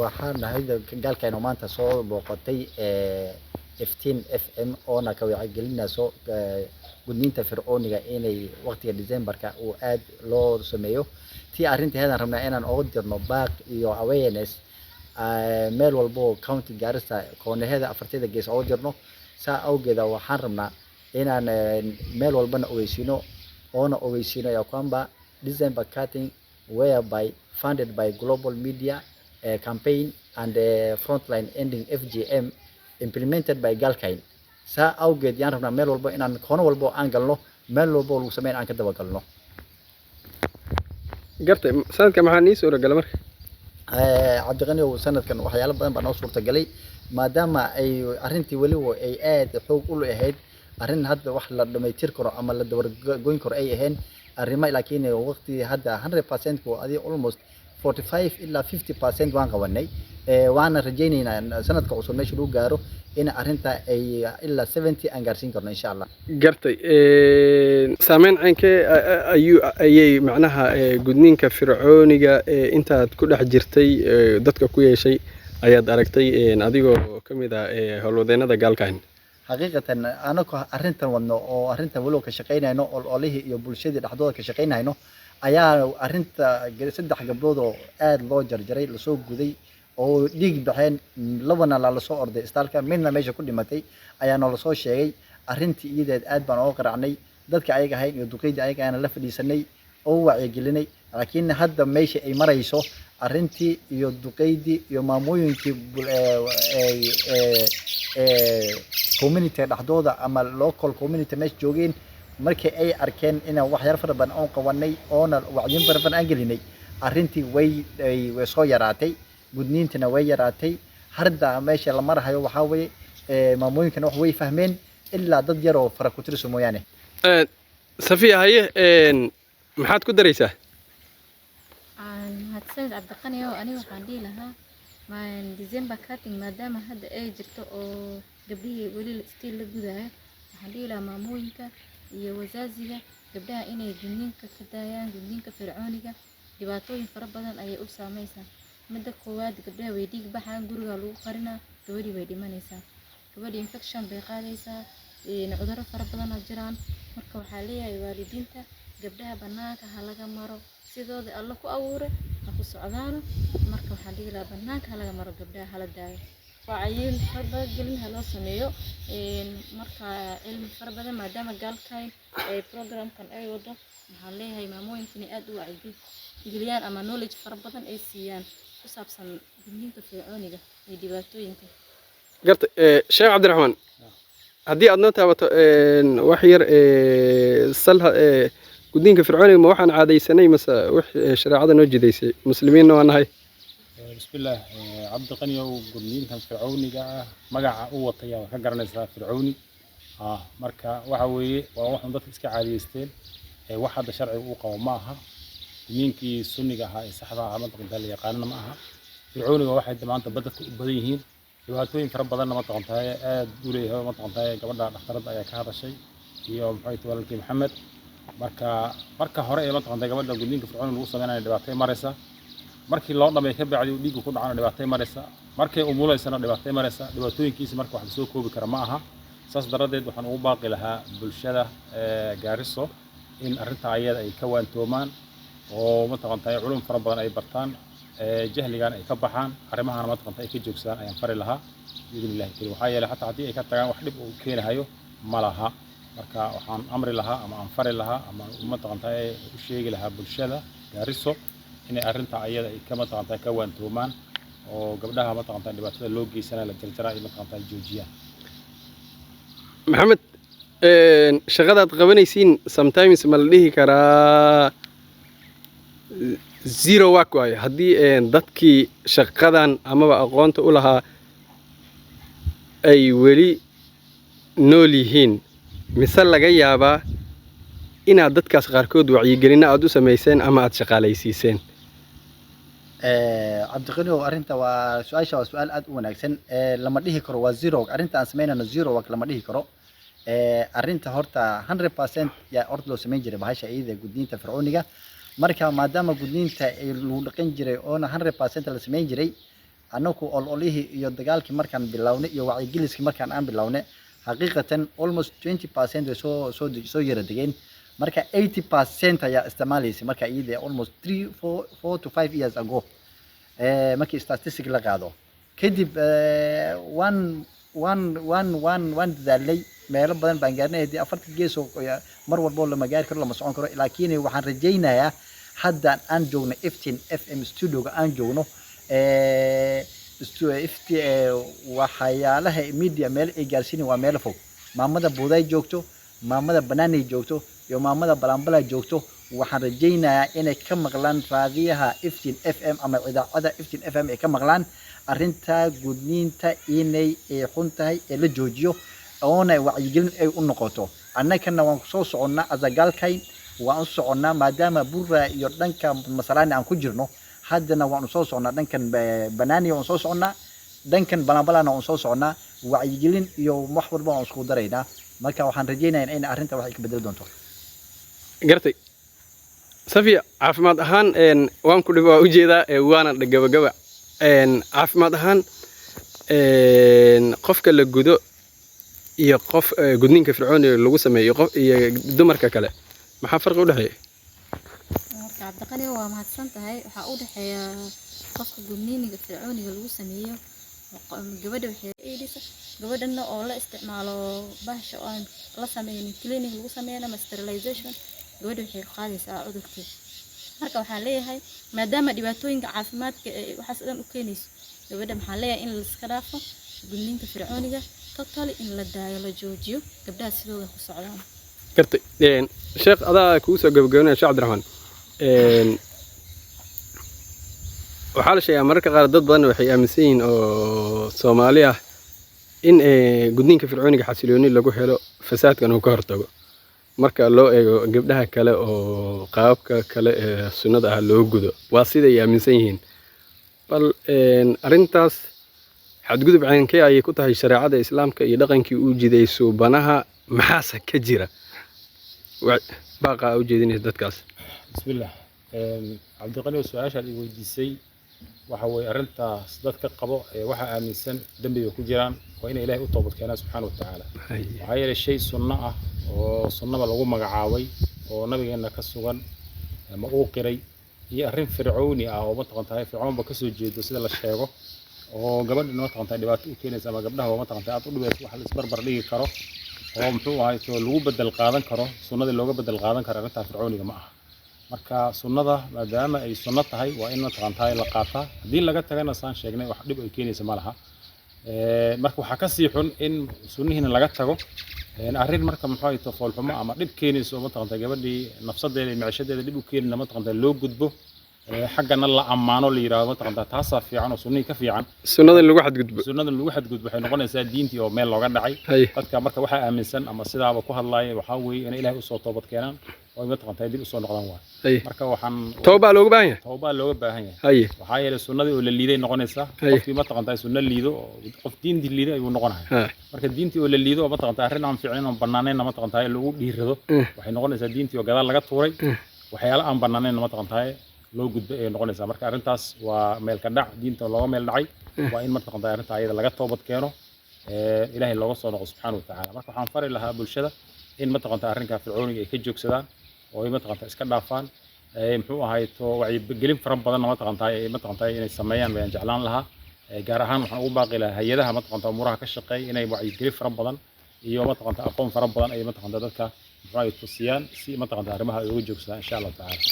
waxaan hayda galkayno maanta soo booqatay 15 FM oona ka wacyigelinayso gudniinta fircooniga inay waqtiga December-ka uu aad loo sameeyo tii arrinteedan rabnaa inaan ugu dirno baaq iyo awareness meel walbo county Garissa koonaheeda afarteeda gees ugu dirno saa awgeeda waxaan rabnaa inaan meel walbana ogeysiino ya kwamba December cutting whereby funded by global media campaign and frontline ending FGM implemented by Galkain saa awgeed yaan rabnaa meel walbo inaan koono walbo aan galno meel walbo lagu sameyn aan ka daba galno gartay sanadka maxaa nii soo galay marka cabdiqani oo sanadkan waxyaalo badan baa noo suurta galay maadaama ay arrintii wali ay aad xoog u leeyahay arrin hadda wax la dhameeytir karo ama la dabar goyn karo ay ahayn arrimo laakiin waqti hadda 100% ku adi almost 45 ilaa 50% waan qabanay waana rajaynaynaa sanadka cusub meesha lagu gaaro in arrinta ay ilaa 70 aan gaarsiin karno insha Allah gartay saameyn caynka ayay macnaha gudniinka fircooniga intaad ku dhex jirtay dadka ku yeeshay ayaad aragtay adigoo kamid ah howlwadeennada Galkain حقيقة أنا كأرنت ونو أو أرنت ولو كشقينا إنه عليه يبولشيد الأحداث كشقينا إنه أيا أرنت جلسد حق بلوده آد لوجر جري لسوق جدي أو ديك بحين لبنا على صور ده استالك منا ماشي كل متى أيا نلصو شيء أرنت إيده آد بنوقر عني ذلك أيك هاي يدقيد أيك أنا لف دي سنة أو وعيجلني لكن هذا ماشي أي مرة يسوع أرنتي يدقيدي يوماموين كي community dhaxdooda ama local community mesh joogeen markii ay arkeen in wax yar fara badan oo qabanay oo wacyin badan aan gelinay arrintii way soo yaraatay gudniintana way yaraatay harda meesha la marahayo waxa way maamooyinkana wax way fahmeen ilaa dad yar oo fara ku tirso mooyaane safiya haye maxaad ku dareysaa mahadsanid cabdiqani oo aniga waxaan dhihi lahaa December cutting maadaama hadda ay jirto oo gabdhihii wali still la gudayo waxaan dhihi lahaa maamooyinka iyo wasaaziga gabdhaha inay gudniinka ka daayaan gudniinka fircooniga dhibaatooyin fara badan ayay u saameysaa midda koowaad gabdhaha way dhiig baxaan guriga lagu qarinaa gabadhii way dhimanaysaa gabadhii infection bay qaadaysaa cudurro fara badan oo jiraan marka waxaa leeyahay waalidiinta gabdhaha banaanka ha laga maro sidooda alla ku abuuray ha ku socdaano marka waxaan dhihi lahaa banaanka ha laga maro gabdhaha hala daayo وعيل فربا قلنا لو سميو مركا علم فربا ما دام Galkain program كان أي وضع محلي هاي ماموين كني أدو عيدي قليان أما knowledge فربا أي سيان وصاب سن جنين كفرعوني ده يدباتو ينتهي قلت شيخ عبد الرحمن هدي أدنى تابت وحير صلها جنين كفرعوني ما وحنا عادي سنة مسا وح شرع عادة نوجد يسي مسلمين وأنا هاي بسم الله عبد الغني وقدنين كان فرعوني مقع قوة طيارة كقرن فرعوني مركا وحوي وواحد ضد إسكا عاليستين واحد شرعي وقوة معها مينكي سني جاها السحرة عملت من ذلك قانون معها فرعوني واحد ما أنت بدت بديهين يوهاتوين فرب بدلنا ما تقنتها دولي هو ما تقنتها قبل نخترض أي كهذا الشيء يوم حيث ولد محمد مركا هراء ما تقنتها قبل قدنين فرعوني الوصل أنا دبعتي مرسا markii loo dhamay ka bacdi dhiigu ku dhacana dhibaatay maraysa markay umuleysana dhibaatay maraysa dhibaatooyinkiisa marka wax soo koobi kara ma aha saas daradeed waxaan ugu baaqi lahaa bulshada Gaariso in arrinta ayada ay ka waantoomaan oo ma taqantay culum fara badan ay bartaan jahligan ay ka baxaan arrimahan ma taqantay ay ka joogsadaan ayaan fari lahaa biidhnilaahi kaliya waxaa yeelay xataa haddii ay ka tagaan wax dhib uu keenayo ma laha marka waxaan amri lahaa ama aan fari lahaa ama ma taqantay u sheegi lahaa bulshada Gaariso إن أرنتا أيضا كما تقنطا كوان تومان وقبلها ما تقنطا دباتة لوجي سنة للجلجرة ما تقنطا الجوجية محمد شغلات غبنيسين sometimes مليه كرا زيرو واكواي هدي دتكي شغلان أما بأقوان تقولها أي ولي نوليهين مثال لجيابا إن عدتك أصغركود وعيجرينا أدو سميسين أما أتشغاليسيسين cabdiqani oo arinta waa su'aal aad u wanaagsan lama dhihi karo waa zero arinta aan sameynayno zero waa lama dhihi karo arinta horta 100% ya ordo loo sameyn jiray bahasha iyada gudniinta fircooniga marka maadaama gudniinta lagu dhaqan jiray oo 100% la sameyn jiray anaku ololihii iyo dagaalkii markaan bilownay iyo wacyigeliskii markaan aan bilownay xaqiiqatan almost 20% way soo yara degeen marka 80% ayaa isticmaalaysay marka iyada almost 4 to 5 years ago markii statistic la qaado kadib one dadaalay meelo badan baan gaarnay hadii 40 gees oo mar walba lama gaari karo lama socon karo laakiin waxaan rajaynayaa hadda aan joogno 15 FM studio aan joogno waxyaalaha media meel ay gaarsiin waa meel fog maamada buuday joogto maamada banaanay joogto iyo maamada balambala joogto waxaan rajaynayaa inay ka maqlaan raadiyaha 15 FM ama idaacada 15 FM ay ka maqlaan arinta gudniinta inay xun tahay ee la joojiyo oona wacyigelin ay u noqoto annagana waan soo soconnaa azagaalkayn waan u soconnaa maadaama burra iyo dhanka masalaani aan ku jirno haddana waan soo soconnaa dhankan banaani waan soo soconnaa dhankan balambalana waan soo soconnaa wacyigelin iyo wax walba waan isku daraynaa marka waxaan rajaynayaa in arrinta wax ka bedel doonto gartay safiya caafimaad ahaan waan ku dhibaa u jeedaa waana gabagaba caafimaad ahaan qofka la gudo iyo qof gudniinka fircooniga lagu sameeyo qof iyo dumarka kale maxaa farqi u dhaxeeya cabdiqani waa mahadsan tahay waxa u dhaxeeya qofka gudniinka fircooniga lagu sameeyo gabadha waxay eedisa gabadhana oo la isticmaalo bahasha oo la sameeyay clinic lagu sameeyo ama sterilization gabadha waxay qaadaysaa cudurkeeda marka waxaan leeyahay maadaama dhibaatooyinka caafimaadka waxaas dhan u keenayso gabadha maxaan leeyahay in la iska dhaafo gudniinka fircooniga totally in la daayo la joojiyo gabdhaha sidooda ku socdaan gartay sheekh adaa kugu soo gabagabeynaya sheekh cabdiraxmaan waxaa la sheegaa mararka qaar dad badan waxay aaminsan yihiin oo Soomaali ah in gudniinka fircooniga xasilooni lagu helo fasaadkan uu ka hortago marka loo eego gabdhaha kale oo qaabka kale ee sunnada ah loo gudo waa sida ay aaminsan yihiin bal arintaas xadgudub caankay ay ku tahay shariicada islaamka iyo dhaqankii uu jidayso banaha maxaa ka jira baqa u jeedinaysa dadkaas bismillah cabdiqani su'aasha ay weydiisay waxa way arintaas dadka qabo waxa aaminsan dambiga ku jiraan waa in Ilaahay u toobad keenaa subhanahu wa ta'ala waxa yeelay shay sunna ah oo sunnada lagu magacaabay oo nabigeena ka sugan ama uu qiray iyo arin fircooni ah oo mataqantahay fircoonba ka soo jeedo sida la sheego oo gabadhina mataqantahay dhibaato u keenaysa ama gabdhaha oo mataqantahay aad u dhibayso waxa la isbarbar dhigi karo oo muxuu ahay to lagu bedel qaadan karo sunnada looga bedel qaadan karo arinta fircooniga ma aha marka sunnada maadaama ay sunno tahay waa in mataqantahay la qaataa hadii laga tagana saan sheegnay wax dhib ay keenaysa ma laha marka waxa ka sii xun in sunnihiina laga tago arrin marka muxuu ahay to foolxumo ama dhib keenayso mataqantahay gabadhii nafsadeeda iyo maciishadeeda dhib u keenina mataqantahay loo gudbo xaggana la amaano la yiraahdo mataqantahay taas fiican oo sunnii ka fiican sunnada lagu xadgudbo waxay noqonaysaa diintii oo meel looga dhacay dadka marka waxa aaminsan ama sidaaba ku hadlaayay waxa weeye in Ilaahay u soo toobad keenaan oo mataqantahay dib u soo noqdaan waa marka waxaan tooba looga baahan yahay waxa yeelay sunnadii oo la liiday noqonaysaa qofkii mataqantahay sunna liido qof diintii liiday ayuu noqonayaa marka diintii oo la liido mataqantahay arrin aan fiicnayn oo banaanayn mataqantahay lagu dhiirado waxay noqonaysaa diintii oo gadaal laga tuuray waxyaalo aan banaanayn mataqantahay loo gudbay ay noqonaysaa marka arintaas waa meel ka dhac diinta looga meel dhacay waa in mataqantahay arinta ayada laga toobad keeno Ilaahay looga soo noqo subhanahu wa ta'ala marka waxaan fari lahaa bulshada in mataqantahay arrinka fircooniga ay ka joogsadaan oo ay mataqantahay iska dhaafaan muxuu ahay to wacyigelin fara badan mataqantahay inay sameeyaan bayaan jeclaan lahaa gaar ahaan waxaan ugu baaqi lahaa hay'adaha mataqantahay umuraha ka shaqeey inay wacyigelin fara badan iyo mataqantahay aqoon fara badan ay mataqantahay dadka muxuu ahay tusiyaan si mataqantahay arrimaha ay uga joogsadaan insha Allah ta'ala